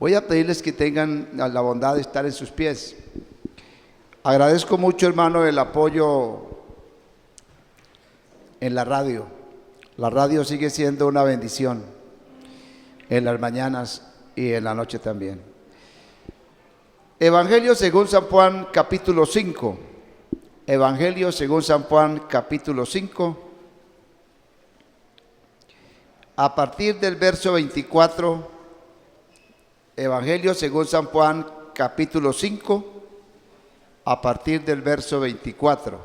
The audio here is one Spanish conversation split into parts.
Voy a pedirles que tengan la bondad de estar en sus pies. Agradezco mucho, hermano, el apoyo en la radio. La radio sigue siendo una bendición en las mañanas y en la noche también. Evangelio según San Juan, capítulo 5. Evangelio según San Juan, capítulo 5. A partir del verso 24. Evangelio según San Juan, capítulo 5. A partir del verso 24.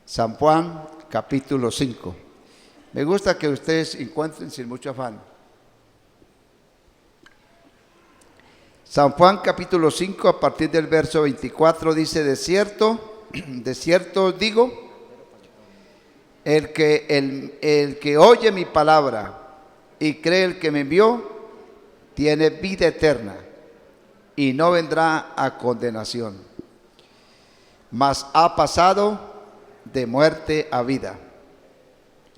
San Juan, capítulo 5. Me gusta que ustedes encuentren sin mucho afán. San Juan capítulo 5 a partir del verso 24 dice: de cierto os digo, el que oye mi palabra y cree el que me envió, tiene vida eterna y no vendrá a condenación, mas ha pasado de muerte a vida.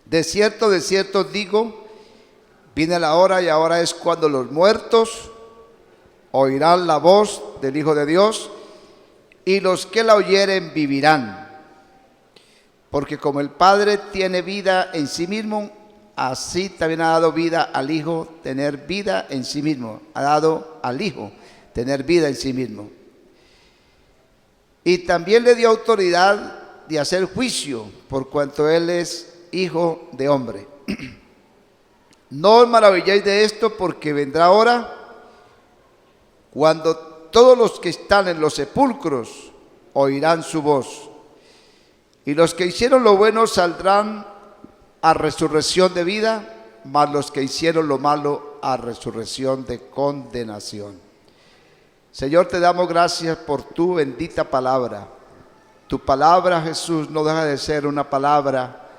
De cierto os digo, viene la hora y ahora es cuando los muertos oirán la voz del Hijo de Dios, y los que la oyeren vivirán. Porque como el Padre tiene vida en sí mismo, así también ha dado vida al Hijo tener vida en sí mismo. Ha dado al Hijo tener vida en sí mismo. Y también le dio autoridad de hacer juicio, por cuanto Él es Hijo de hombre. No os maravilléis de esto, porque vendrá hora cuando todos los que están en los sepulcros oirán su voz, y los que hicieron lo bueno saldrán a resurrección de vida, mas los que hicieron lo malo a resurrección de condenación. Señor, te damos gracias por tu bendita palabra. Tu palabra, Jesús, no deja de ser una palabra.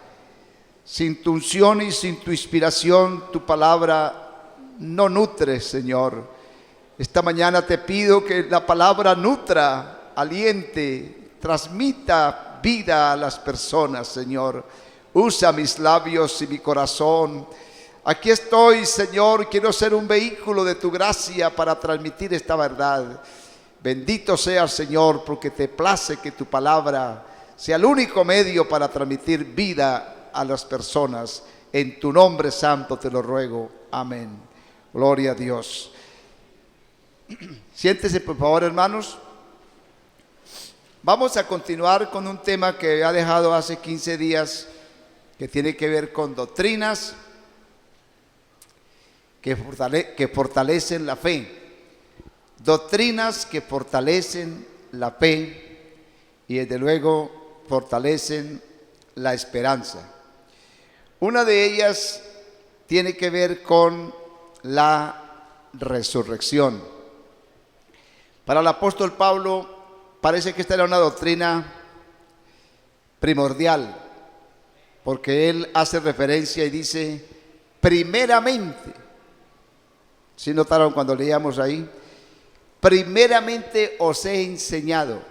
Sin tu unción y sin tu inspiración, tu palabra no nutre, Señor. Esta mañana te pido que la palabra nutra, aliente, transmita vida a las personas, Señor. Usa mis labios y mi corazón. Aquí estoy, Señor, quiero ser un vehículo de tu gracia para transmitir esta verdad. Bendito sea, Señor, porque te place que tu palabra sea el único medio para transmitir vida a las personas. En tu nombre santo te lo ruego. Amén. Gloria a Dios. Siéntese, por favor, hermanos. Vamos a continuar con un tema que ha dejado hace 15 días, que tiene que ver con doctrinas que fortalecen la fe. Doctrinas que fortalecen la fe y desde luego fortalecen la esperanza. Una de ellas tiene que ver con la resurrección. Para el apóstol Pablo parece que esta era una doctrina primordial, porque él hace referencia y dice: primeramente, ¿sí notaron cuando leíamos ahí? Primeramente os he enseñado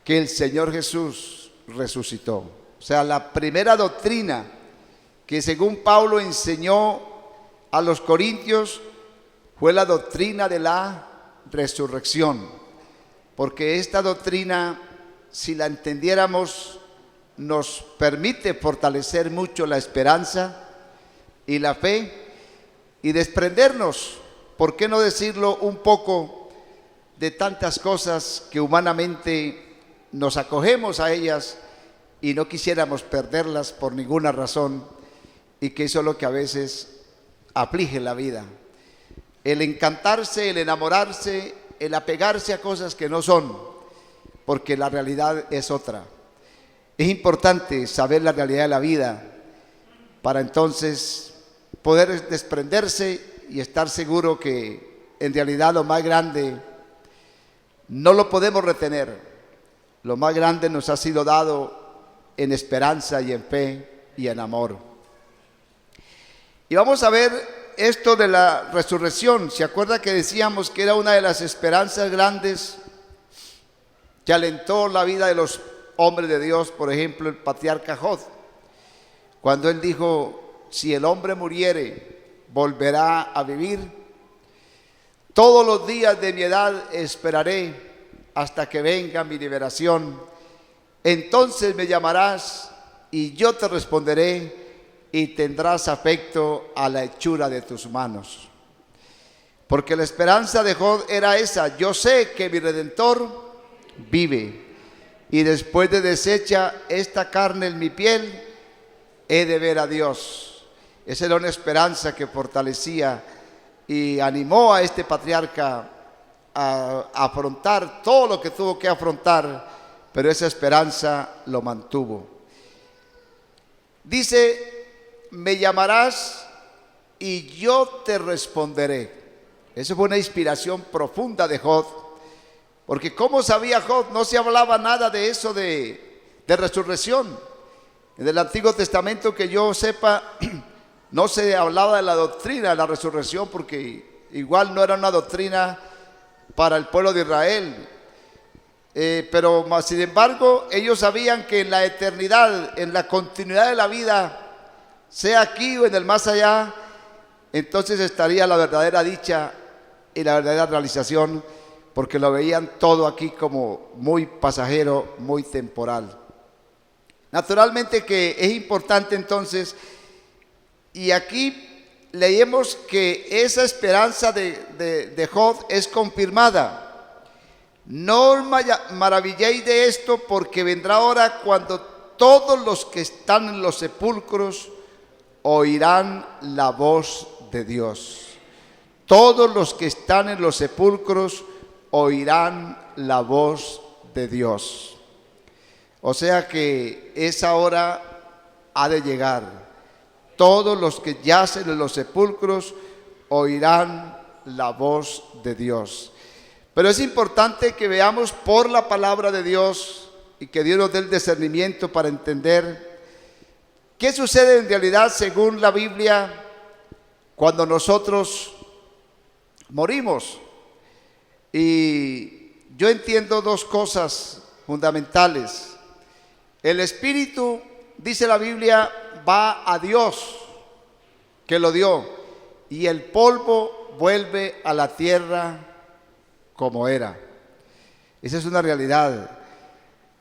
que el Señor Jesús resucitó. O sea, la primera doctrina que según Pablo enseñó a los corintios fue la doctrina de la resurrección, porque esta doctrina, si la entendiéramos, nos permite fortalecer mucho la esperanza y la fe y desprendernos, ¿por qué no decirlo?, un poco de tantas cosas que humanamente nos acogemos a ellas y no quisiéramos perderlas por ninguna razón, y que eso es lo que a veces aflige la vida. El encantarse, el enamorarse, el apegarse a cosas que no son, porque la realidad es otra. Es importante saber la realidad de la vida para entonces poder desprenderse y estar seguro que en realidad lo más grande no lo podemos retener. Lo más grande nos ha sido dado en esperanza y en fe y en amor. Y vamos a ver esto de la resurrección. ¿Se acuerda que decíamos que era una de las esperanzas grandes que alentó la vida de los hombres de Dios? Por ejemplo, el patriarca Job, cuando él dijo: si el hombre muriere, volverá a vivir. Todos los días de mi edad esperaré hasta que venga mi liberación. Entonces me llamarás y yo te responderé y tendrás afecto a la hechura de tus manos. Porque la esperanza de Job era esa: yo sé que mi Redentor vive, y después de deshecha esta carne en mi piel, he de ver a Dios. Esa era una esperanza que fortalecía y animó a este patriarca a afrontar todo lo que tuvo que afrontar, pero esa esperanza lo mantuvo. Dice: me llamarás y yo te responderé. Esa fue una inspiración profunda de Job, porque ¿cómo sabía Job? No se hablaba nada de eso de resurrección. En el Antiguo Testamento, que yo sepa, no se hablaba de la doctrina de la resurrección, porque igual no era una doctrina para el pueblo de Israel. Pero más sin embargo, ellos sabían que en la eternidad, en la continuidad de la vida, sea aquí o en el más allá, entonces estaría la verdadera dicha y la verdadera realización, porque lo veían todo aquí como muy pasajero, muy temporal. Naturalmente que es importante entonces, y aquí leemos que esa esperanza de Job es confirmada. No os maravilléis de esto, porque vendrá hora cuando todos los que están en los sepulcros oirán la voz de Dios. Todos los que están en los sepulcros oirán la voz de Dios. O sea que esa hora ha de llegar. Todos los que yacen en los sepulcros oirán la voz de Dios. Pero es importante que veamos por la palabra de Dios y que Dios nos dé el discernimiento para entender qué sucede en realidad según la Biblia cuando nosotros morimos. Y yo entiendo dos cosas fundamentales. El espíritu, dice la Biblia, va a Dios que lo dio, y el polvo vuelve a la tierra como era. Esa es una realidad.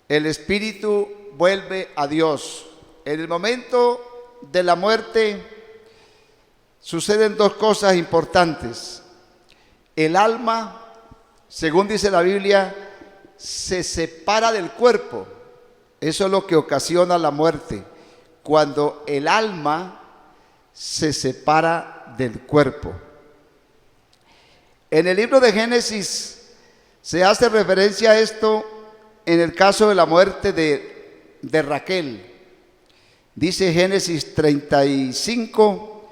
El espíritu vuelve a Dios. En el momento de la muerte suceden dos cosas importantes. El alma, según dice la Biblia, se separa del cuerpo. Eso es lo que ocasiona la muerte, cuando el alma se separa del cuerpo. En el libro de Génesis se hace referencia a esto en el caso de la muerte de Raquel. Dice Génesis 35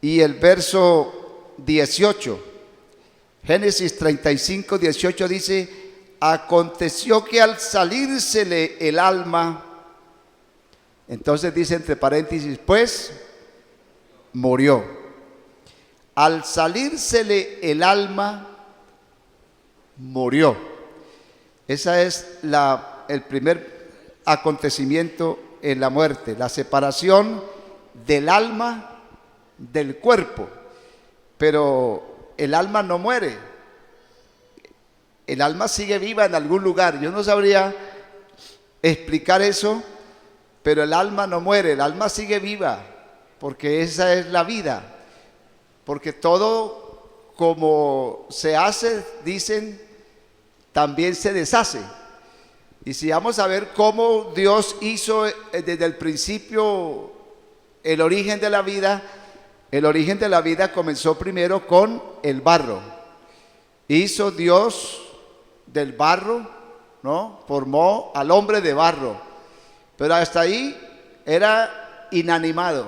y el verso 18. Génesis 35, 18 dice: aconteció que al salírsele el alma, entonces dice entre paréntesis, pues murió. Al salírsele el alma, murió. Ese es el primer acontecimiento en la muerte, la separación del alma del cuerpo. Pero el alma no muere, el alma sigue viva en algún lugar. Yo no sabría explicar eso, pero el alma no muere, el alma sigue viva, porque esa es la vida. Porque todo como se hace, dicen, también se deshace. Y si vamos a ver cómo Dios hizo desde el principio el origen de la vida, el origen de la vida comenzó primero con el barro. Hizo Dios del barro, ¿no? Formó al hombre de barro. Pero hasta ahí era inanimado.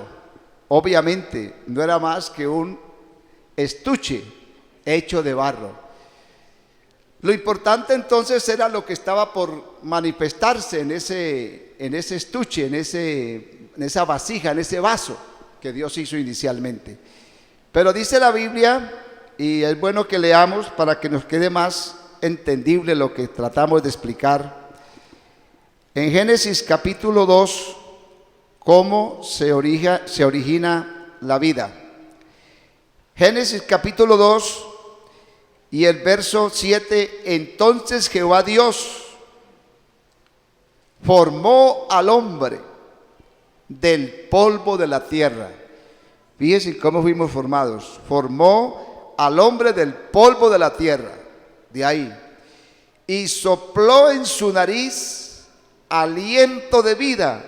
Obviamente no era más que un estuche hecho de barro. Lo importante entonces era lo que estaba por manifestarse en ese estuche, en esa vasija, en ese vaso que Dios hizo inicialmente. Pero dice la Biblia, y es bueno que leamos para que nos quede más entendible lo que tratamos de explicar, en Génesis capítulo 2, cómo se origina la vida. Génesis capítulo 2 Y el verso 7, entonces Jehová Dios formó al hombre del polvo de la tierra. Fíjense cómo fuimos formados. Formó al hombre del polvo de la tierra, de ahí, y sopló en su nariz aliento de vida,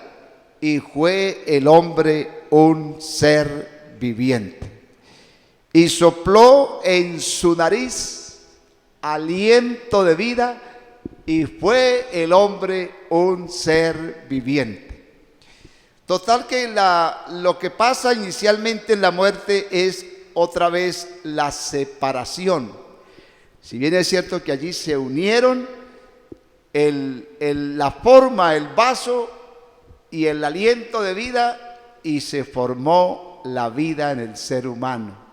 y fue el hombre un ser viviente. Y sopló en su nariz aliento de vida, y fue el hombre un ser viviente. Total que lo que pasa inicialmente en la muerte es otra vez la separación. Si bien es cierto que allí se unieron la forma, el vaso y el aliento de vida, y se formó la vida en el ser humano.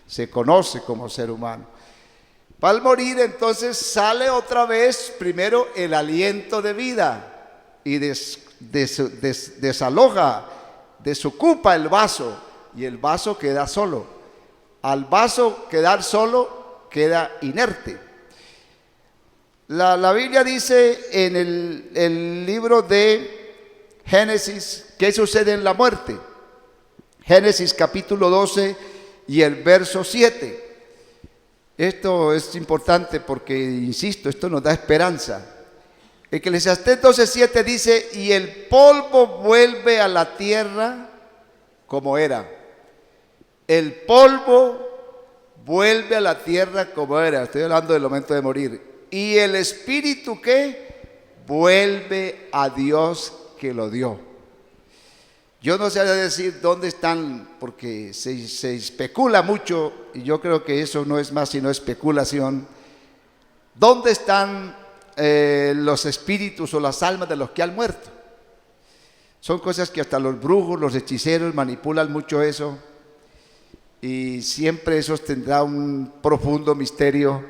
Se conoce como ser humano. Al morir entonces sale otra vez primero el aliento de vida y desaloja, desocupa el vaso, y el vaso queda solo. Al vaso quedar solo, queda inerte. La Biblia dice en el libro de Génesis qué sucede en la muerte. Génesis capítulo 12 y el verso 7. Esto es importante porque, insisto, esto nos da esperanza. Eclesiastés 12:7 dice, y el polvo vuelve a la tierra como era. El polvo vuelve a la tierra como era. Estoy hablando del momento de morir. Y el espíritu, ¿qué? Vuelve a Dios que lo dio. Yo no sé decir dónde están, porque se especula mucho, y yo creo que eso no es más sino especulación. ¿Dónde están los espíritus o las almas de los que han muerto? Son cosas que hasta los brujos, los hechiceros manipulan mucho eso, y siempre eso tendrá un profundo misterio.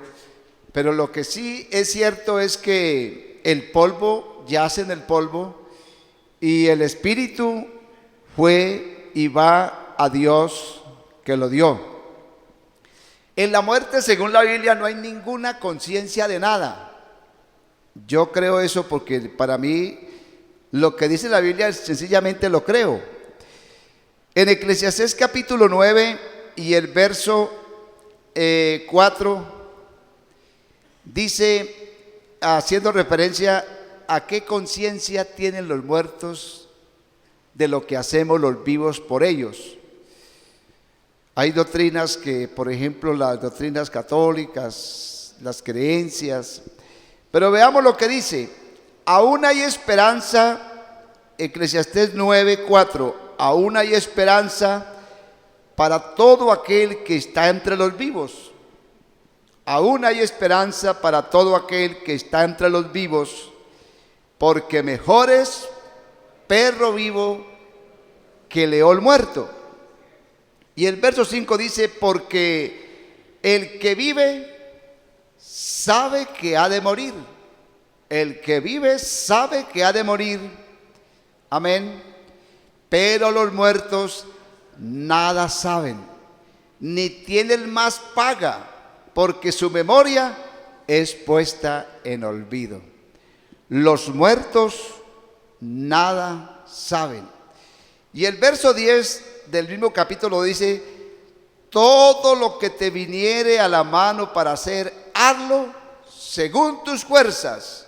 Pero lo que sí es cierto es que el polvo yace en el polvo, y el espíritu fue y va a Dios que lo dio. En la muerte, según la Biblia, no hay ninguna conciencia de nada. Yo creo eso porque para mí lo que dice la Biblia sencillamente lo creo. En Eclesiastés capítulo 9 y el verso 4 dice, haciendo referencia a qué conciencia tienen los muertos de lo que hacemos los vivos por ellos. Hay doctrinas que, por ejemplo, las doctrinas católicas, las creencias, pero veamos lo que dice. Aún hay esperanza, Eclesiastés 9:4, aún hay esperanza para todo aquel que está entre los vivos. Aún hay esperanza para todo aquel que está entre los vivos, porque mejor es perro vivo que león muerto. Y el verso 5 dice, porque el que vive sabe que ha de morir. El que vive sabe que ha de morir. Amén. Pero los muertos nada saben, ni tienen más paga, porque su memoria es puesta en olvido. Los muertos nada saben. Y el verso 10 del mismo capítulo dice, todo lo que te viniere a la mano para hacer, hazlo según tus fuerzas,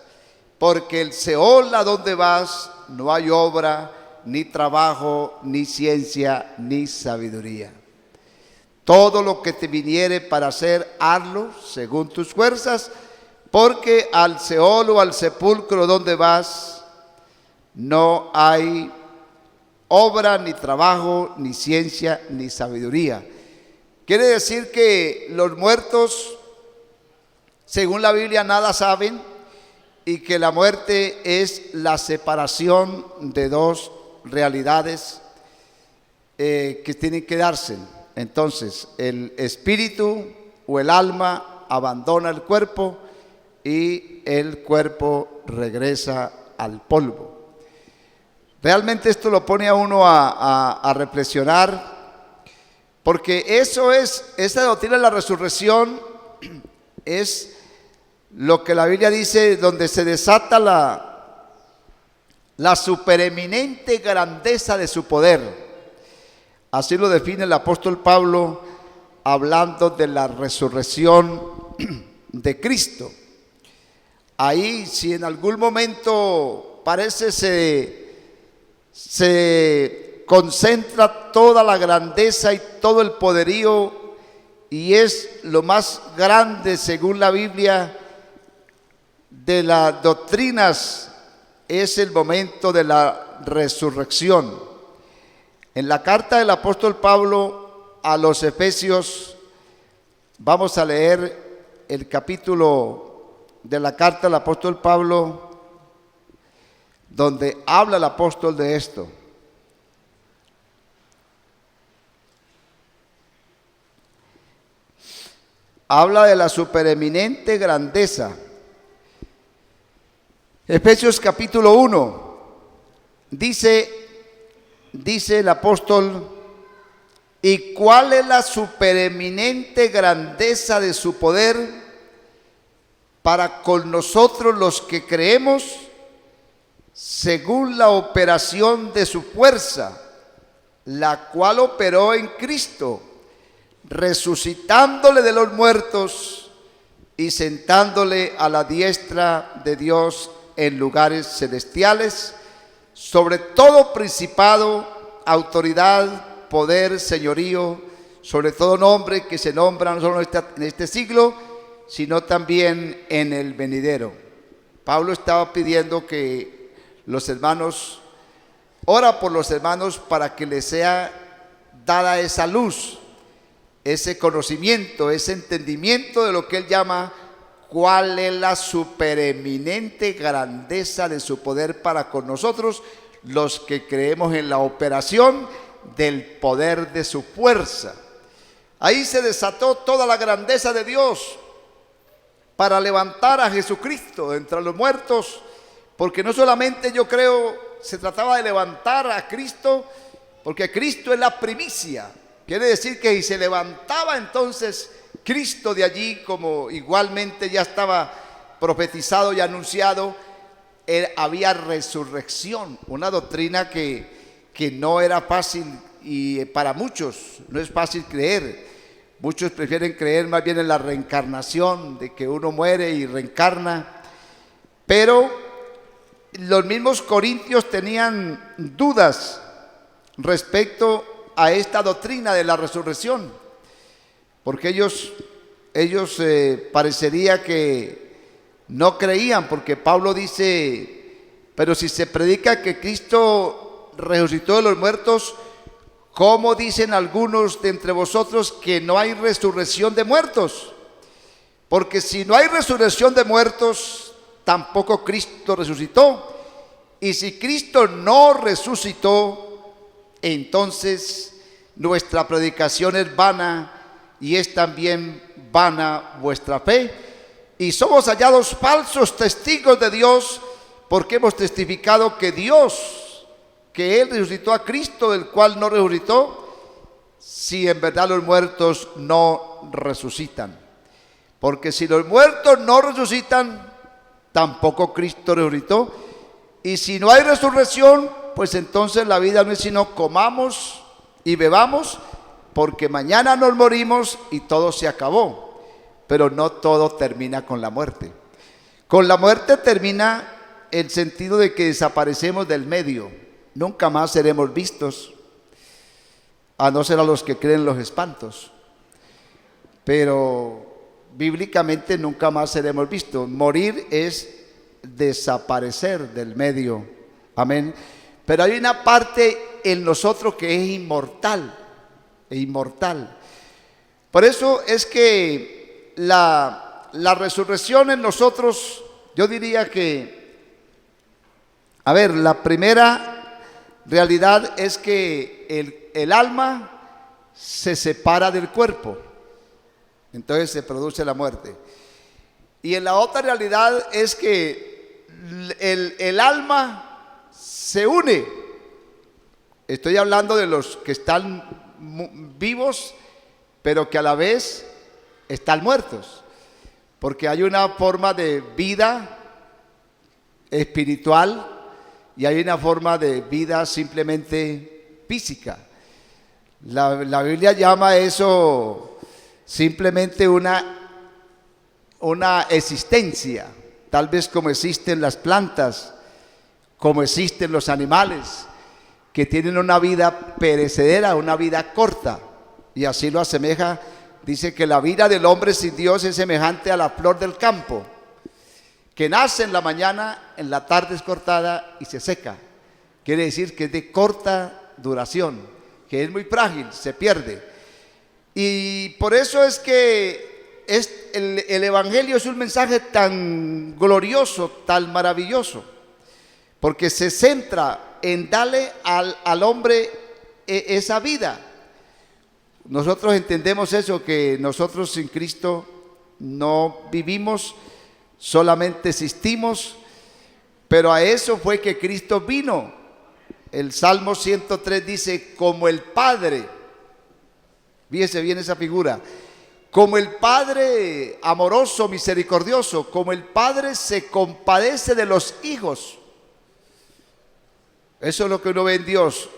porque el Seol a donde vas no hay obra, ni trabajo, ni ciencia, ni sabiduría. Todo lo que te viniere para hacer, hazlo según tus fuerzas, porque al Seol o al sepulcro donde vas no hay obra, ni trabajo, ni ciencia, ni sabiduría. Quiere decir que los muertos, según la Biblia, nada saben, y que la muerte es la separación de dos realidades que tienen que darse. Entonces, el espíritu o el alma abandona el cuerpo y el cuerpo regresa al polvo. Realmente esto lo pone a uno a reflexionar, porque esa doctrina de la resurrección es lo que la Biblia dice, donde se desata la supereminente grandeza de su poder. Así lo define el apóstol Pablo hablando de la resurrección de Cristo. Ahí, si en algún momento parece se concentra toda la grandeza y todo el poderío, y es lo más grande según la Biblia de las doctrinas, es el momento de la resurrección. En la carta del apóstol Pablo a los Efesios, vamos a leer el capítulo de la carta del apóstol Pablo, donde habla el apóstol de esto. Habla de la supereminente grandeza. Efesios capítulo 1, dice el apóstol: ¿y cuál es la supereminente grandeza de su poder para con nosotros los que creemos, según la operación de su fuerza, la cual operó en Cristo, resucitándole de los muertos y sentándole a la diestra de Dios en lugares celestiales, sobre todo principado, autoridad, poder, señorío, sobre todo nombre que se nombra no solo en este siglo, sino también en el venidero. Pablo estaba pidiendo que los hermanos, ora por los hermanos para que les sea dada esa luz, ese conocimiento, ese entendimiento de lo que él llama cuál es la supereminente grandeza de su poder para con nosotros, los que creemos en la operación del poder de su fuerza. Ahí se desató toda la grandeza de Dios para levantar a Jesucristo de entre los muertos, porque no solamente, yo creo, se trataba de levantar a Cristo, porque Cristo es la primicia. Quiere decir que si se levantaba entonces Cristo de allí, como igualmente ya estaba profetizado y anunciado, había resurrección, una doctrina que no era fácil, y para muchos no es fácil creer. Muchos prefieren creer más bien en la reencarnación, de que uno muere y reencarna, pero los mismos corintios tenían dudas respecto a esta doctrina de la resurrección, porque ellos parecería que no creían, porque Pablo dice: pero si se predica que Cristo resucitó de los muertos, ¿cómo dicen algunos de entre vosotros que no hay resurrección de muertos? Porque si no hay resurrección de muertos, tampoco Cristo resucitó. Y si Cristo no resucitó, entonces nuestra predicación es vana, y es también vana vuestra fe. Y somos hallados falsos testigos de Dios, porque hemos testificado que Él resucitó a Cristo, del cual no resucitó, si en verdad los muertos no resucitan. Porque si los muertos no resucitan, tampoco Cristo resucitó. Y si no hay resurrección, pues entonces la vida no es sino comamos y bebamos, porque mañana nos morimos y todo se acabó. Pero no todo termina con la muerte. Con la muerte termina el sentido de que desaparecemos del medio. Nunca más seremos vistos, a no ser a los que creen los espantos. Pero bíblicamente nunca más seremos vistos. Morir es desaparecer del medio. Amén. Pero hay una parte en nosotros que es inmortal. Por eso es que la resurrección en nosotros, yo diría que, la primera realidad es que el alma se separa del cuerpo, entonces se produce la muerte. Y en la otra realidad es que el alma se une. Estoy hablando de los que están vivos, pero que a la vez están muertos. porque hay una forma de vida espiritual y hay una forma de vida simplemente física. La Biblia llama eso simplemente una existencia, tal vez como existen las plantas, como existen los animales, que tienen una vida perecedera, una vida corta, y así lo asemeja. Dice que la vida del hombre sin Dios es semejante a la flor del campo, que nace en la mañana, en la tarde es cortada y se seca. Quiere decir que es de corta duración, que es muy frágil, se pierde. Y por eso es que el Evangelio es un mensaje tan glorioso, tan maravilloso, porque se centra en darle al hombre esa vida. Nosotros entendemos eso, que nosotros sin Cristo no vivimos, solamente existimos, pero a eso fue que Cristo vino. El Salmo 103 dice, como el Padre, fíjese bien esa figura, como el Padre amoroso, misericordioso, como el Padre se compadece de los hijos. Eso es lo que uno ve en Dios,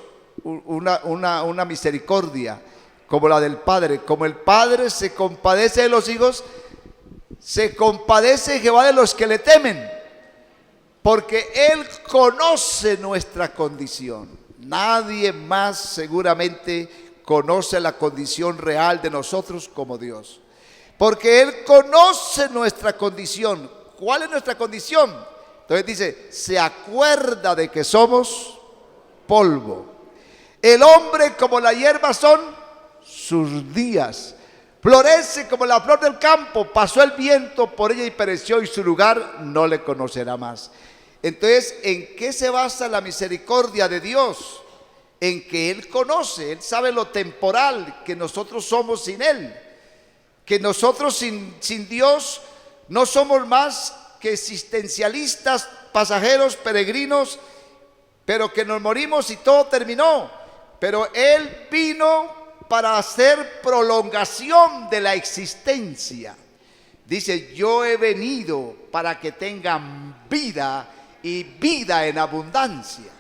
una misericordia como la del Padre. Como el Padre se compadece de los hijos, se compadece Jehová de los que le temen, porque Él conoce nuestra condición. Nadie más seguramente conoce la condición real de nosotros como Dios, porque Él conoce nuestra condición. ¿Cuál es nuestra condición? Entonces dice, se acuerda de que somos polvo. El hombre como la hierba son sus días, florece como la flor del campo, pasó el viento por ella y pereció, y su lugar no le conocerá más. Entonces, ¿en qué se basa la misericordia de Dios? En que Él conoce, Él sabe lo temporal que nosotros somos sin Él, que nosotros sin Dios no somos más que existencialistas, pasajeros, peregrinos, pero que nos morimos y todo terminó. Pero Él vino para hacer prolongación de la existencia. Dice, yo he venido para que tengan vida y vida en abundancia.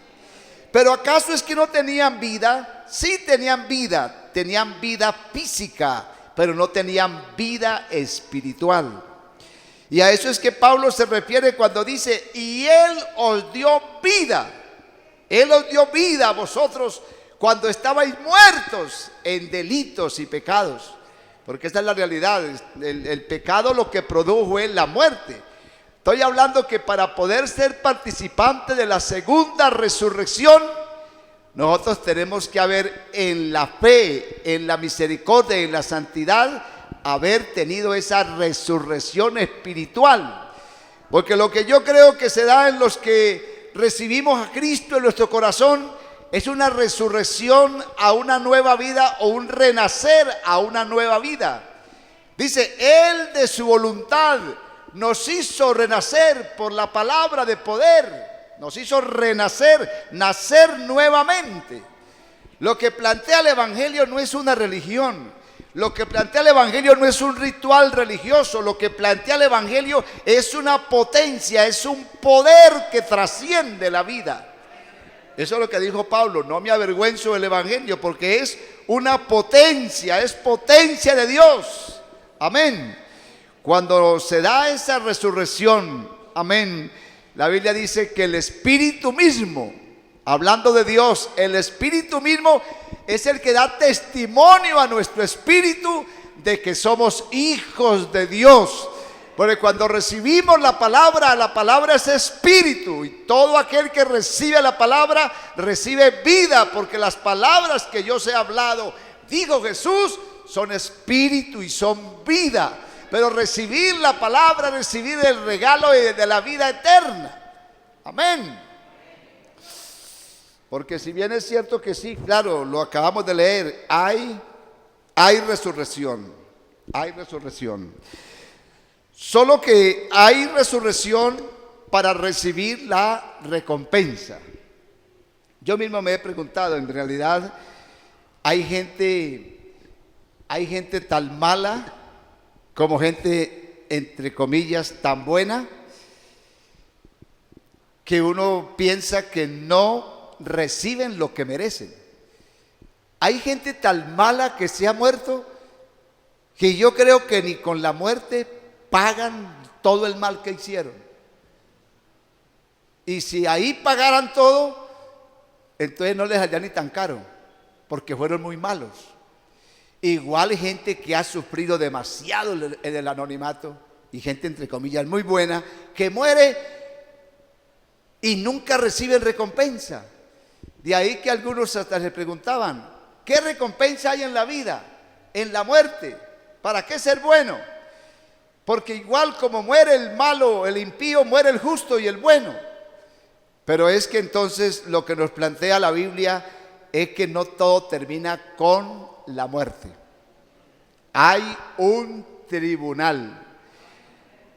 Pero ¿acaso es que no tenían vida? Sí tenían vida física, pero no tenían vida espiritual. Y a eso es que Pablo se refiere cuando dice, y Él os dio vida. Él os dio vida a vosotros cuando estabais muertos en delitos y pecados. Porque esta es la realidad. El pecado lo que produjo es la muerte. Estoy hablando que para poder ser participante de la segunda resurrección, nosotros tenemos que haber en la fe, en la misericordia y en la santidad, haber tenido esa resurrección espiritual. Porque lo que yo creo que se da en los que recibimos a Cristo en nuestro corazón es una resurrección a una nueva vida, o un renacer a una nueva vida. Dice, Él de su voluntad nos hizo renacer por la palabra de poder, nos hizo renacer, nacer nuevamente. Lo que plantea el Evangelio no es una religión, lo que plantea el Evangelio no es un ritual religioso, lo que plantea el Evangelio es una potencia, es un poder que trasciende la vida. Eso es lo que dijo Pablo, no me avergüenzo del Evangelio, porque es una potencia, es potencia de Dios. Amén. Cuando se da esa resurrección, amén, la Biblia dice que el Espíritu mismo, hablando de Dios, el Espíritu mismo es el que da testimonio a nuestro espíritu de que somos hijos de Dios. Porque cuando recibimos la palabra es espíritu, y todo aquel que recibe la palabra recibe vida, porque las palabras que yo os he hablado, dijo Jesús, son espíritu y son vida. Pero recibir la palabra, recibir el regalo de la vida eterna. Amén. Porque si bien es cierto que sí, claro, lo acabamos de leer, hay resurrección, hay resurrección. Solo que hay resurrección para recibir la recompensa. Yo mismo me he preguntado, en realidad, hay gente tan mala como gente entre comillas, tan buena que uno piensa que no reciben lo que merecen. Hay gente tan mala que se ha muerto que yo creo que ni con la muerte pagan todo el mal que hicieron. Y si ahí pagaran todo, entonces no les haría ni tan caro, porque fueron muy malos. Igual gente que ha sufrido demasiado en el anonimato, y gente entre comillas muy buena, que muere y nunca reciben recompensa. De ahí que algunos hasta se preguntaban, ¿qué recompensa hay en la vida, en la muerte? ¿Para qué ser bueno? Porque igual como muere el malo, el impío, muere el justo y el bueno. Pero es que entonces lo que nos plantea la Biblia es que no todo termina con la muerte. Hay un tribunal.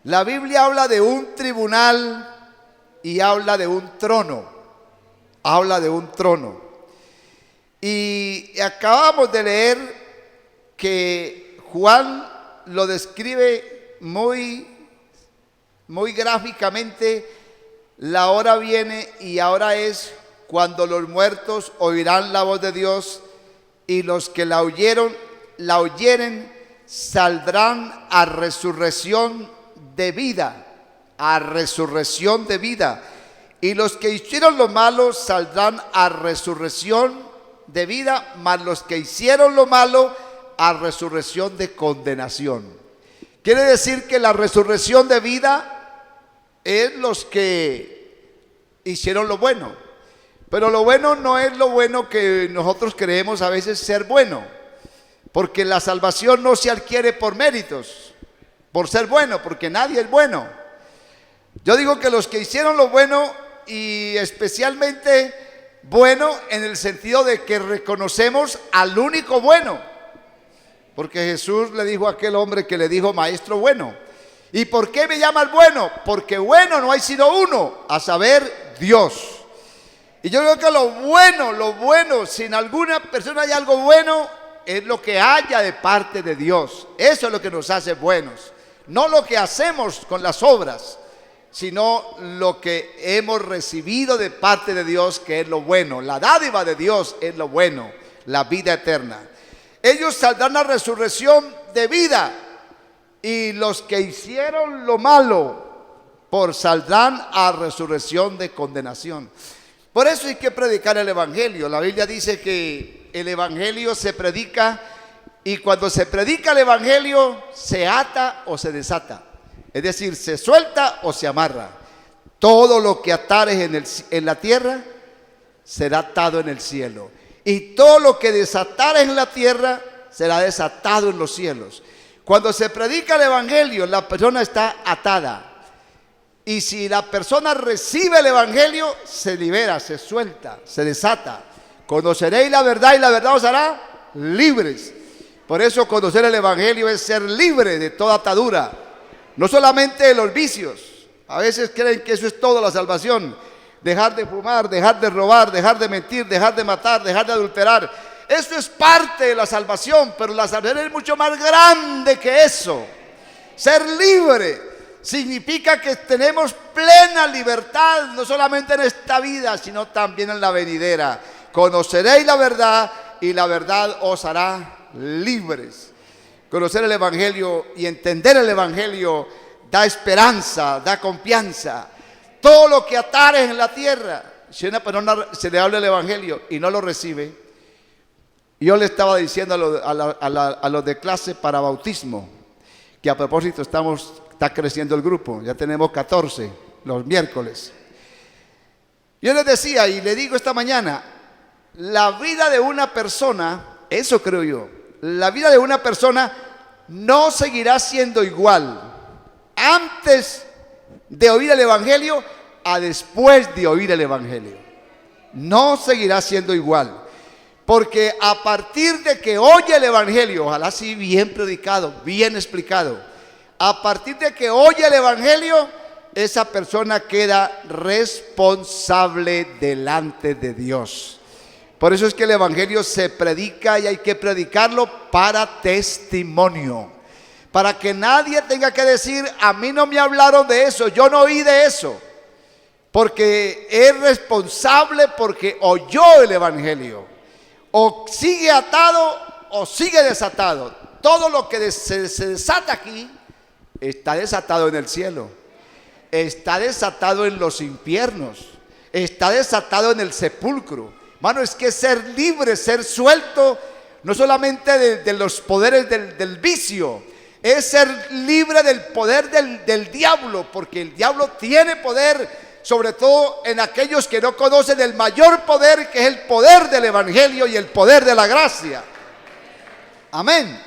La Biblia habla de un tribunal y habla de un trono. Habla de un trono. Y acabamos de leer que Juan lo describe muy gráficamente. La hora viene y ahora es cuando los muertos oirán la voz de Dios, y los que la oyeren saldrán a resurrección de vida, a resurrección de vida. Y los que hicieron lo malo saldrán a resurrección de vida, mas los que hicieron lo malo a resurrección de condenación. Quiere decir que la resurrección de vida es los que hicieron lo bueno. Pero lo bueno no es lo bueno que nosotros creemos a veces ser bueno, porque la salvación no se adquiere por méritos, por ser bueno, porque nadie es bueno. Yo digo que los que hicieron lo bueno, y especialmente bueno en el sentido de que reconocemos al único bueno, porque Jesús le dijo a aquel hombre que le dijo maestro bueno. ¿Y por qué me llamas bueno? Porque bueno no hay sino uno, a saber, Dios. Y yo creo que lo bueno, si en alguna persona hay algo bueno, es lo que haya de parte de Dios. Eso es lo que nos hace buenos. No lo que hacemos con las obras, sino lo que hemos recibido de parte de Dios, que es lo bueno. La dádiva de Dios es lo bueno, la vida eterna. Ellos saldrán a resurrección de vida, y los que hicieron lo malo saldrán a resurrección de condenación. Por eso hay que predicar el evangelio. La Biblia dice que el evangelio se predica, y cuando se predica el evangelio se ata o se desata. Es decir, se suelta o se amarra. Todo lo que atares en la tierra será atado en el cielo, y todo lo que desatares en la tierra será desatado en los cielos. Cuando se predica el evangelio, la persona está atada. Y si la persona recibe el evangelio, se libera, se suelta, se desata. Conoceréis la verdad y la verdad os hará libres. Por eso conocer el evangelio es ser libre de toda atadura. No solamente de los vicios. A veces creen que eso es toda la salvación. Dejar de fumar, dejar de robar, dejar de mentir, dejar de matar, dejar de adulterar. Eso es parte de la salvación, pero la salvación es mucho más grande que eso. Ser libre significa que tenemos plena libertad, no solamente en esta vida, sino también en la venidera. Conoceréis la verdad y la verdad os hará libres. Conocer el evangelio y entender el evangelio da esperanza, da confianza. Todo lo que atares en la tierra, si a una persona se le habla el evangelio y no lo recibe. Yo le estaba diciendo a los de clase para bautismo, que a propósito está creciendo el grupo, ya tenemos 14 los miércoles. Yo les decía y le digo esta mañana, la vida de una persona, eso creo yo, la vida de una persona no seguirá siendo igual antes de oír el evangelio a después de oír el evangelio. No seguirá siendo igual. Porque a partir de que oye el evangelio, ojalá así bien predicado, bien explicado, a partir de que oye el evangelio, esa persona queda responsable delante de Dios. Por eso es que el evangelio se predica y hay que predicarlo para testimonio. para que nadie tenga que decir, a mí no me hablaron de eso, yo no oí de eso, porque es responsable porque oyó el evangelio. O sigue atado o sigue desatado. Todo lo que se desata aquí está desatado en el cielo, está desatado en los infiernos, está desatado en el sepulcro. Hermano, es que ser libre, ser suelto, no solamente de los poderes del vicio, es ser libre del poder del diablo, porque el diablo tiene poder, sobre todo en aquellos que no conocen el mayor poder, que es el poder del evangelio y el poder de la gracia. Amén.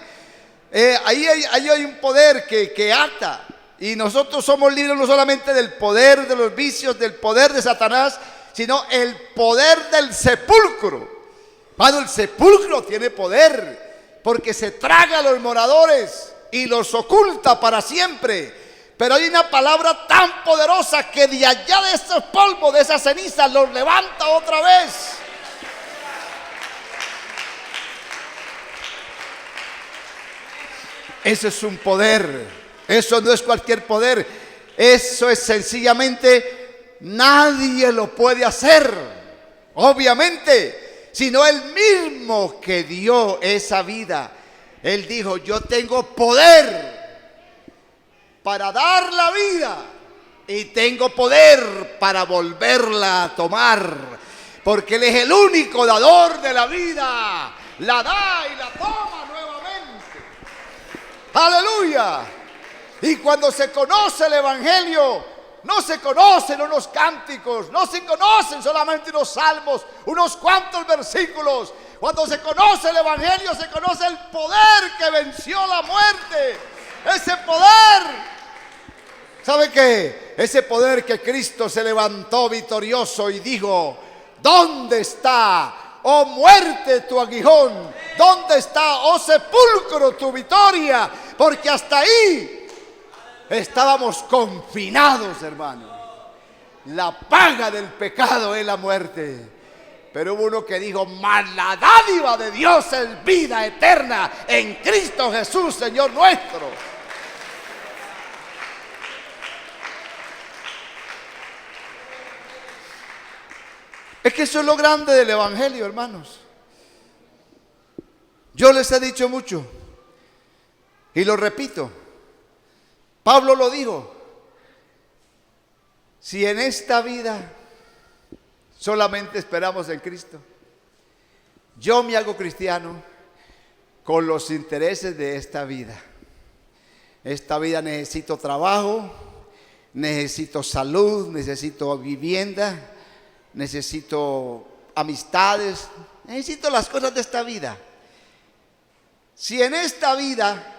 Ahí hay un poder que ata, y nosotros somos libres no solamente del poder de los vicios, del poder de Satanás, sino el poder del sepulcro. Cuando el sepulcro tiene poder, porque se traga a los moradores y los oculta para siempre. Pero hay una palabra tan poderosa que de allá de esos polvos, de esas cenizas, los levanta otra vez. Eso es un poder. Eso no es cualquier poder. Eso es sencillamente, nadie lo puede hacer, obviamente, sino el mismo que dio esa vida. Él dijo, yo tengo poder para dar la vida y tengo poder para volverla a tomar, porque Él es el único dador de la vida, la da y la toma nuevamente. Aleluya. Y cuando se conoce el evangelio, no se conocen unos cánticos, no se conocen solamente unos salmos, unos cuantos versículos. Cuando se conoce el evangelio, se conoce el poder que venció la muerte. Ese poder, ¿sabe qué? Ese poder que Cristo se levantó victorioso y dijo, ¿dónde está, oh muerte, tu aguijón? ¿Dónde está, oh sepulcro, tu victoria? Porque hasta ahí estábamos confinados, hermano. La paga del pecado es la muerte. Pero hubo uno que dijo, mas la dádiva de Dios es vida eterna en Cristo Jesús, Señor nuestro. Es que eso es lo grande del evangelio, hermanos. Yo les he dicho mucho y lo repito. Pablo lo dijo. Si en esta vida solamente esperamos en Cristo, yo me hago cristiano con los intereses de esta vida. Esta vida necesito trabajo, necesito salud, necesito vivienda, necesito amistades, necesito las cosas de esta vida. Si en esta vida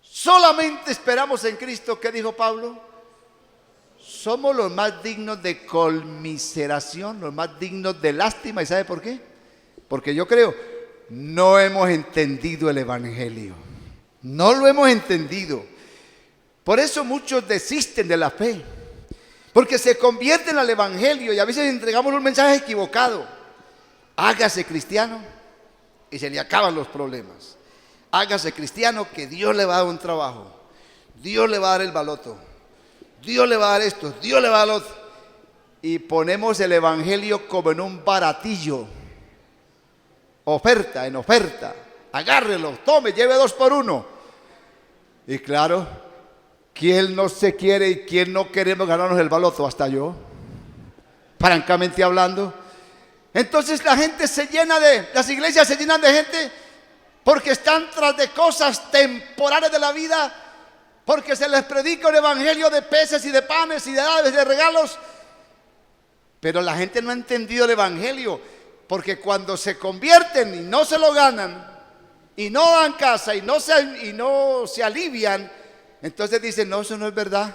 solamente esperamos en Cristo, ¿qué dijo Pablo? Somos los más dignos de conmiseración, los más dignos de lástima. ¿Y sabe por qué? Porque yo creo, no hemos entendido el evangelio. No lo hemos entendido. Por eso muchos desisten de la fe, porque se convierten al evangelio y a veces entregamos un mensaje equivocado. Hágase cristiano y se le acaban los problemas. Hágase cristiano que Dios le va a dar un trabajo, Dios le va a dar el baloto, Dios le va a dar esto, Dios le va a dar lo otro. Y ponemos el evangelio como en un baratillo. Oferta en oferta. Agárrelo, tome, lleve 2 por 1. Y claro, ¿quién no se quiere y quién no queremos ganarnos el baloto? Hasta yo, francamente hablando. Entonces la gente se llena las iglesias se llenan de gente porque están tras de cosas temporales de la vida, porque se les predica un evangelio de peces y de panes y de aves, de regalos. Pero la gente no ha entendido el evangelio, porque cuando se convierten y no se lo ganan, y no dan casa, y no se alivian, entonces dicen, no, eso no es verdad.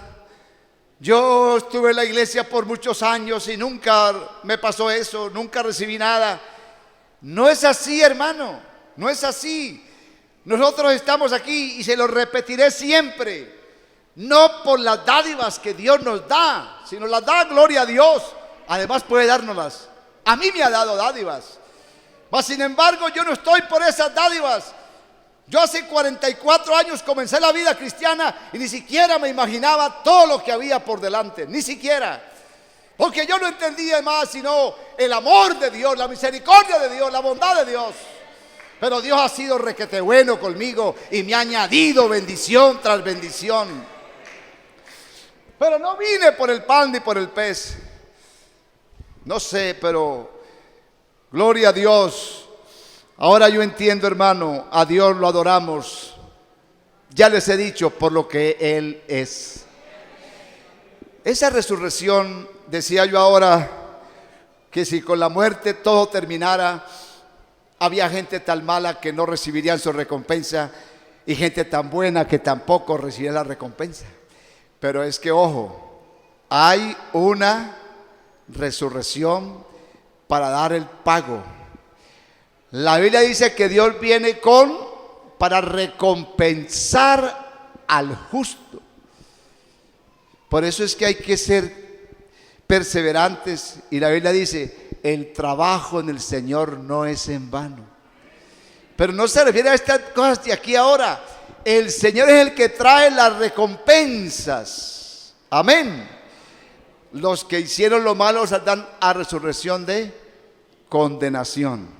Yo estuve en la iglesia por muchos años y nunca me pasó eso, nunca recibí nada. No es así, hermano, no es así. Nosotros estamos aquí y se lo repetiré siempre, no por las dádivas que Dios nos da, sino las da gloria a Dios. Además puede dárnoslas. A mí me ha dado dádivas, mas sin embargo yo no estoy por esas dádivas, Yo hace 44 años comencé la vida cristiana y ni siquiera me imaginaba todo lo que había por delante, ni siquiera. Porque yo no entendía más sino el amor de Dios, la misericordia de Dios, la bondad de Dios. Pero Dios ha sido requete bueno conmigo y me ha añadido bendición tras bendición. Pero no vine por el pan ni por el pez. No sé, pero gloria a Dios. Ahora yo entiendo, hermano, a Dios lo adoramos. Ya les he dicho por lo que Él es. Esa resurrección, decía yo ahora, que si con la muerte todo terminara, había gente tan mala que no recibirían su recompensa y gente tan buena que tampoco recibiría la recompensa. Pero es que, ojo, hay una resurrección para dar el pago. La Biblia dice que Dios viene para recompensar al justo. Por eso es que hay que ser perseverantes. Y la Biblia dice, el trabajo en el Señor no es en vano. Pero no se refiere a estas cosas de aquí ahora. El Señor es el que trae las recompensas. Amén. Los que hicieron lo malo saldrán a resurrección de condenación.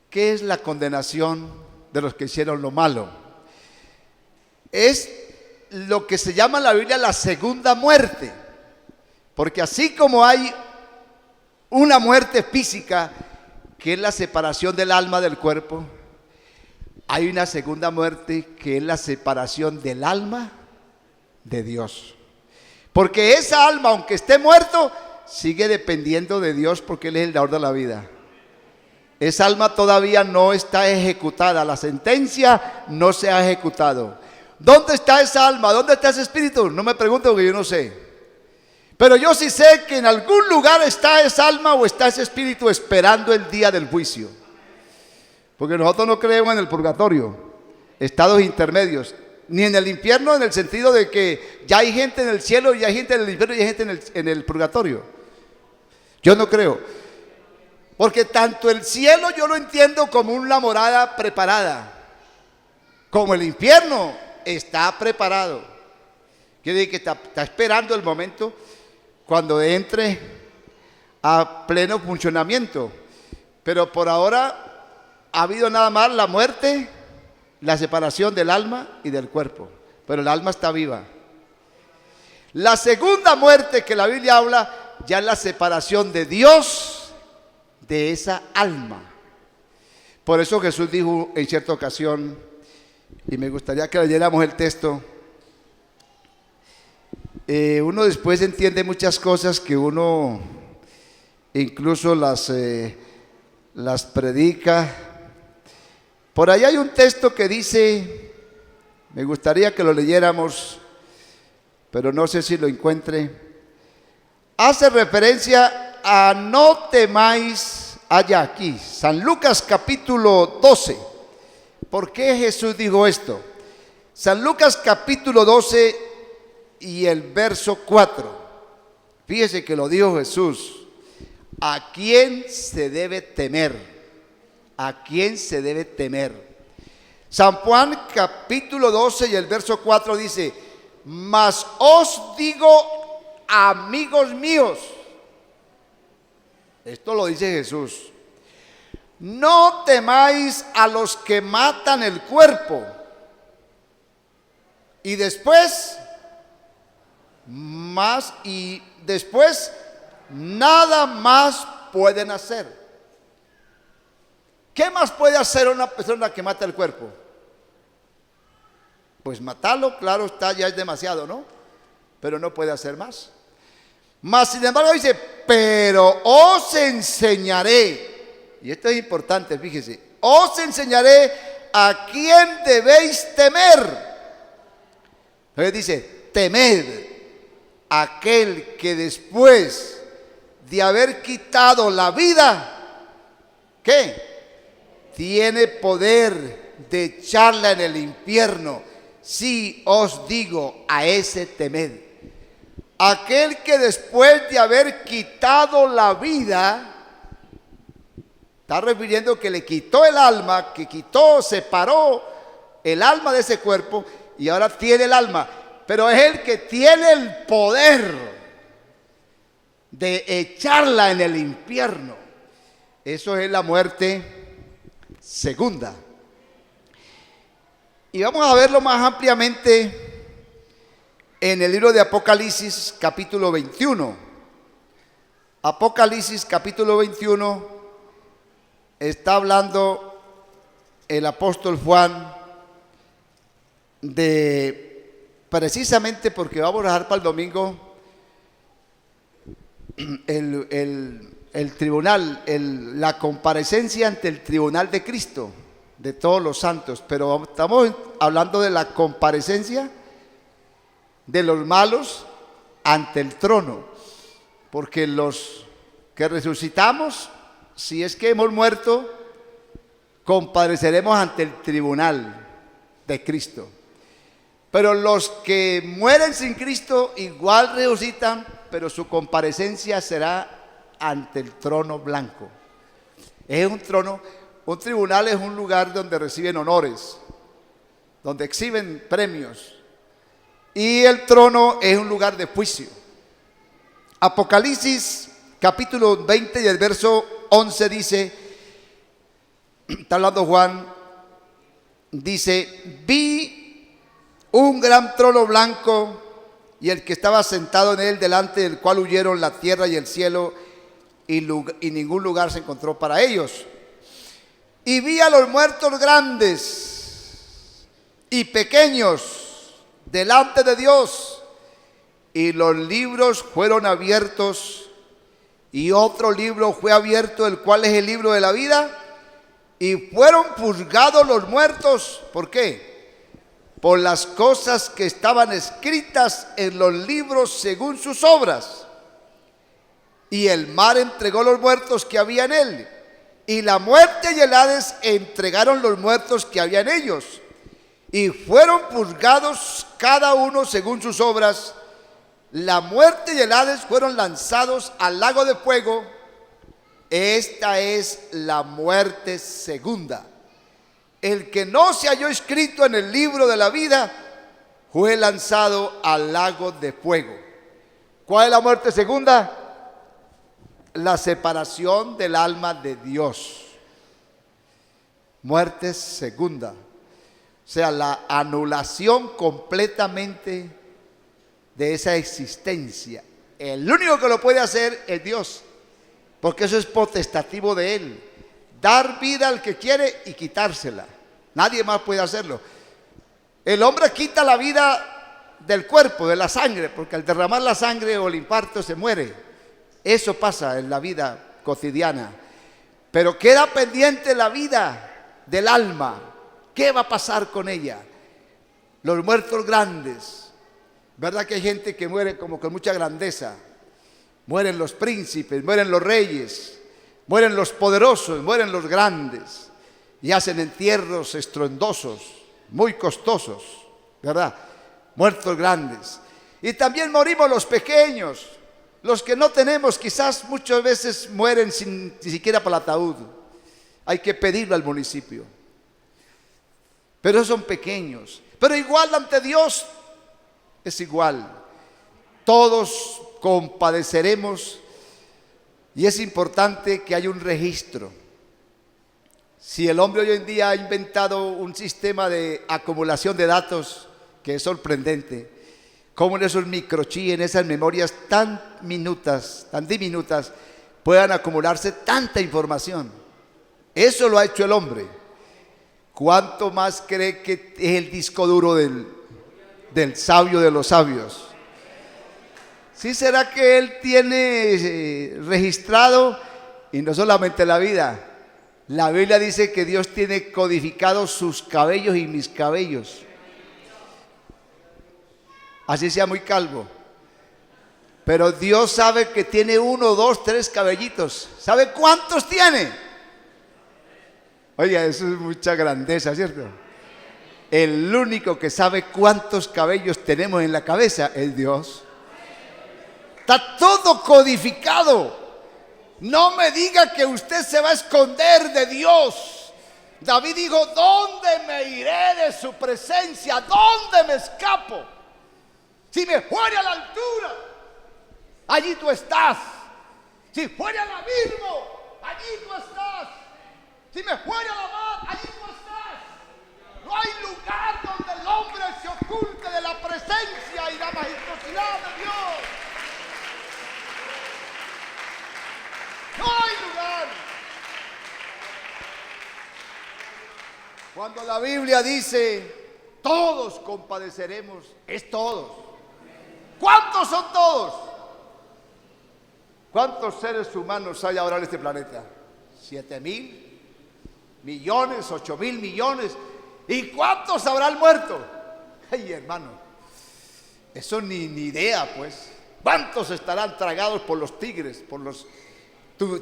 ¿Qué es la condenación de los que hicieron lo malo? Es lo que se llama en la Biblia la segunda muerte. Porque así como hay una muerte física, que es la separación del alma del cuerpo, hay una segunda muerte que es la separación del alma de Dios. Porque esa alma, aunque esté muerto, sigue dependiendo de Dios porque Él es el dador de la vida. Esa alma todavía no está ejecutada, la sentencia no se ha ejecutado. ¿Dónde está esa alma? ¿Dónde está ese espíritu? No me pregunto porque yo no sé. Pero yo sí sé que en algún lugar está esa alma o está ese espíritu esperando el día del juicio. Porque nosotros no creemos en el purgatorio, estados intermedios, ni en el infierno en el sentido de que ya hay gente en el cielo, ya hay gente en el infierno y hay gente en el purgatorio. Yo no creo. Porque tanto el cielo yo lo entiendo como una morada preparada, como el infierno está preparado. Quiere decir que está esperando el momento cuando entre a pleno funcionamiento. Pero por ahora ha habido nada más la muerte, la separación del alma y del cuerpo. Pero el alma está viva. La segunda muerte que la Biblia habla ya es la separación de Dios de esa alma. Por eso Jesús dijo en cierta ocasión, y me gustaría que leyéramos el texto. Uno después entiende muchas cosas que uno incluso las predica. Por ahí hay un texto que dice, me gustaría que lo leyéramos, pero no sé si lo encuentre. Hace referencia a no temáis allá aquí. San Lucas capítulo 12. ¿Por qué Jesús dijo esto? San Lucas capítulo 12 y el verso 4. Fíjese que lo dijo Jesús. ¿A quién se debe temer? ¿A quién se debe temer? San Juan capítulo 12 y el verso 4 dice, mas os digo, amigos míos, esto lo dice Jesús, no temáis a los que matan el cuerpo y después nada más pueden hacer. ¿Qué más puede hacer una persona que mata el cuerpo? Pues matarlo, claro está, ya es demasiado, ¿no? Pero no puede hacer más. Mas sin embargo dice, pero os enseñaré, y esto es importante, fíjese, os enseñaré a quién debéis temer. Entonces dice, temed aquel que después de haber quitado la vida, ¿qué? Tiene poder de echarla en el infierno. Sí os digo, a ese temed. Aquel que después de haber quitado la vida Está refiriendo que le quitó el alma, que quitó, separó el alma de ese cuerpo y ahora tiene el alma. Pero es el que tiene el poder de echarla en el infierno. Eso es la muerte segunda. Y vamos a verlo más ampliamente en el libro de Apocalipsis capítulo 21. Apocalipsis capítulo 21 está hablando el apóstol Juan precisamente porque vamos a dejar para el domingo el tribunal, la comparecencia ante el tribunal de Cristo, de todos los santos. Pero estamos hablando de la comparecencia de los malos ante el trono, porque los que resucitamos, si es que hemos muerto, compareceremos ante el tribunal de Cristo. Pero los que mueren sin Cristo igual resucitan, pero su comparecencia será ante el trono blanco. Es un trono, un tribunal es un lugar donde reciben honores, donde exhiben premios. Y el trono es un lugar de juicio. Apocalipsis capítulo 20 y el verso 11 dice, está hablando Juan, dice: vi un gran trono blanco y el que estaba sentado en él, delante del cual huyeron la tierra y el cielo, y ningún lugar se encontró para ellos. Y vi a los muertos grandes y pequeños delante de Dios, y los libros fueron abiertos, y otro libro fue abierto, el cual es el libro de la vida, y fueron juzgados los muertos. ¿Por qué? Por las cosas que estaban escritas en los libros según sus obras. Y el mar entregó los muertos que había en él, y la muerte y el Hades entregaron los muertos que había en ellos, y fueron juzgados cada uno según sus obras. La muerte y el Hades fueron lanzados al lago de fuego. Esta es la muerte segunda. El que no se halló escrito en el libro de la vida fue lanzado al lago de fuego. ¿Cuál es la muerte segunda? La separación del alma de Dios. Muerte segunda. O sea, la anulación completamente de esa existencia. El único que lo puede hacer es Dios, porque eso es potestativo de Él. Dar vida al que quiere y quitársela. Nadie más puede hacerlo. El hombre quita la vida del cuerpo, de la sangre, porque al derramar la sangre o el infarto se muere. Eso pasa en la vida cotidiana. Pero queda pendiente la vida del alma. ¿Qué va a pasar con ella? Los muertos grandes. ¿Verdad que hay gente que muere como con mucha grandeza? Mueren los príncipes, mueren los reyes, mueren los poderosos, mueren los grandes, y hacen entierros estruendosos, muy costosos, ¿verdad? Muertos grandes. Y también morimos los pequeños, los que no tenemos, quizás muchas veces mueren ni siquiera para el ataúd. Hay que pedirlo al municipio. Pero son pequeños. Pero igual ante Dios es igual. Todos compadeceremos, y es importante que haya un registro. Si el hombre hoy en día ha inventado un sistema de acumulación de datos que es sorprendente, como en esos microchips, en esas memorias tan minutas, tan diminutas, puedan acumularse tanta información. Eso lo ha hecho el hombre. ¿Cuánto más cree que es el disco duro del sabio de los sabios? ¿Sí será que él tiene registrado, y no solamente la vida? La Biblia dice que Dios tiene codificados sus cabellos y mis cabellos. Así sea muy calvo. Pero Dios sabe que tiene 1, 2, 3 cabellitos. ¿Sabe cuántos tiene? Oiga, eso es mucha grandeza, ¿cierto? El único que sabe cuántos cabellos tenemos en la cabeza es Dios. Está todo codificado. No me diga que usted se va a esconder de Dios. David dijo, ¿dónde me iré de su presencia? ¿Dónde me escapo? Si me fuere al altura, allí tú estás. Si fuere al abismo, allí tú estás. Si me fuere a la mar, allí tú estás. No hay lugar donde el hombre se oculte de la presencia y la majestuosidad de Dios. No hay lugar. Cuando la Biblia dice, todos compadeceremos, es todos. ¿Cuántos son todos? ¿Cuántos seres humanos hay ahora en este planeta? 7,000 millones, 8,000 millones. ¿Y cuántos habrán muerto? Ay, hermano, eso ni idea, pues. ¿Cuántos estarán tragados por los tigres, por los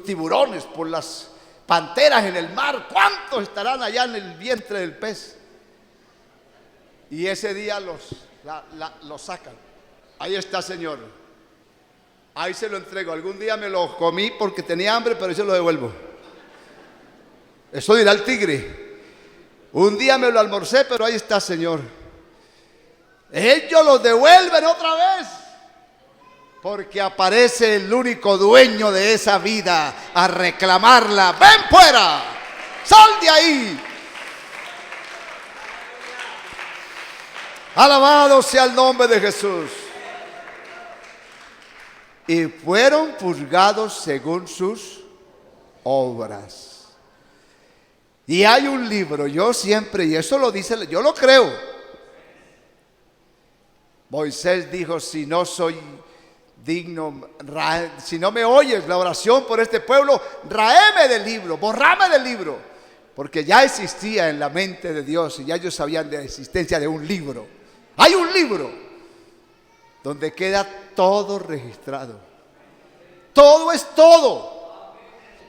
tiburones, por las panteras en el mar? ¿Cuántos estarán allá en el vientre del pez? Y ese día los sacan. Ahí está, Señor. Ahí se lo entrego. Algún día me lo comí porque tenía hambre, pero ahí se lo devuelvo. Eso dirá el tigre. Un día me lo almorcé, pero ahí está, Señor. Ellos lo devuelven otra vez, porque aparece el único dueño de esa vida a reclamarla. ¡Ven fuera! ¡Sal de ahí! Alabado sea el nombre de Jesús. Y fueron juzgados según sus obras. Y hay un libro, yo siempre, y eso lo dice, yo lo creo. Moisés dijo, si no soy digno, si no me oyes la oración por este pueblo, raeme del libro, borrame del libro. Porque ya existía en la mente de Dios y ya ellos sabían de la existencia de un libro. Hay un libro donde queda todo registrado. Todo es todo.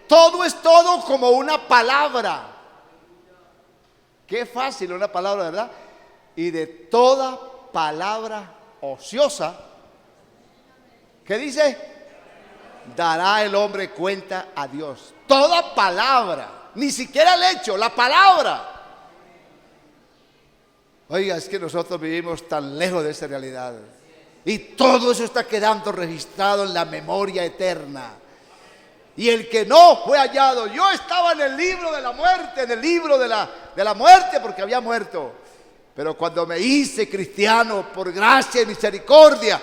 Todo es todo como una palabra. Qué fácil una palabra, ¿verdad? Y de toda palabra ociosa, ¿qué dice? Dará el hombre cuenta a Dios. Toda palabra, ni siquiera el hecho, la palabra. Oiga, es que nosotros vivimos tan lejos de esa realidad. Y todo eso está quedando registrado en la memoria eterna. Y el que no fue hallado, yo estaba en el libro de la muerte, en el libro de la muerte porque había muerto. Pero cuando me hice cristiano por gracia y misericordia,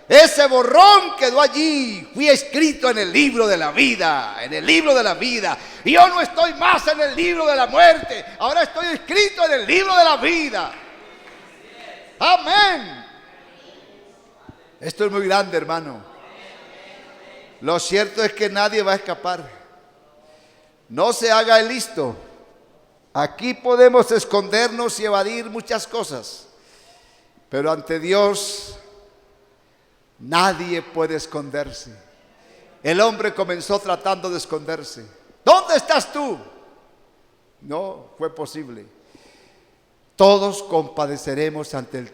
ese borrón quedó allí. Fui escrito en el libro de la vida, en el libro de la vida. Y yo no estoy más en el libro de la muerte, ahora estoy escrito en el libro de la vida. Amén. Esto es muy grande, hermano. Lo cierto es que nadie va a escapar. No se haga el listo. Aquí podemos escondernos y evadir muchas cosas, pero ante Dios nadie puede esconderse. El hombre comenzó tratando de esconderse. ¿Dónde estás tú? No fue posible. Todos compadeceremos ante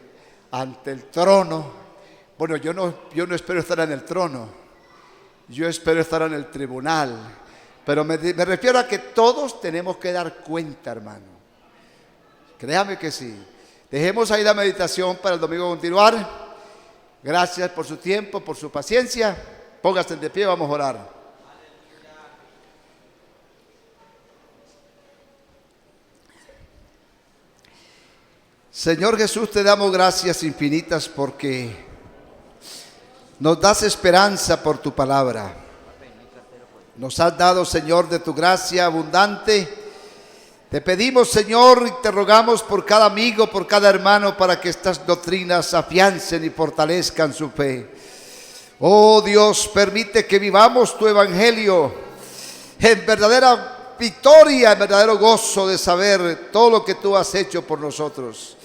el trono. Bueno, yo no espero estar en el trono. Yo espero estar en el tribunal, pero me refiero a que todos tenemos que dar cuenta, hermano. Créame que sí. Dejemos ahí la meditación para el domingo continuar. Gracias por su tiempo, por su paciencia. Póngase de pie, vamos a orar. Señor Jesús, te damos gracias infinitas porque nos das esperanza por tu palabra. Nos has dado, Señor, de tu gracia abundante. Te pedimos, Señor, y te rogamos por cada amigo, por cada hermano, para que estas doctrinas afiancen y fortalezcan su fe. Oh Dios, permite que vivamos tu evangelio en verdadera victoria, en verdadero gozo de saber todo lo que tú has hecho por nosotros.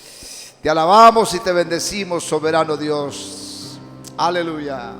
Te alabamos y te bendecimos, soberano Dios. Aleluya.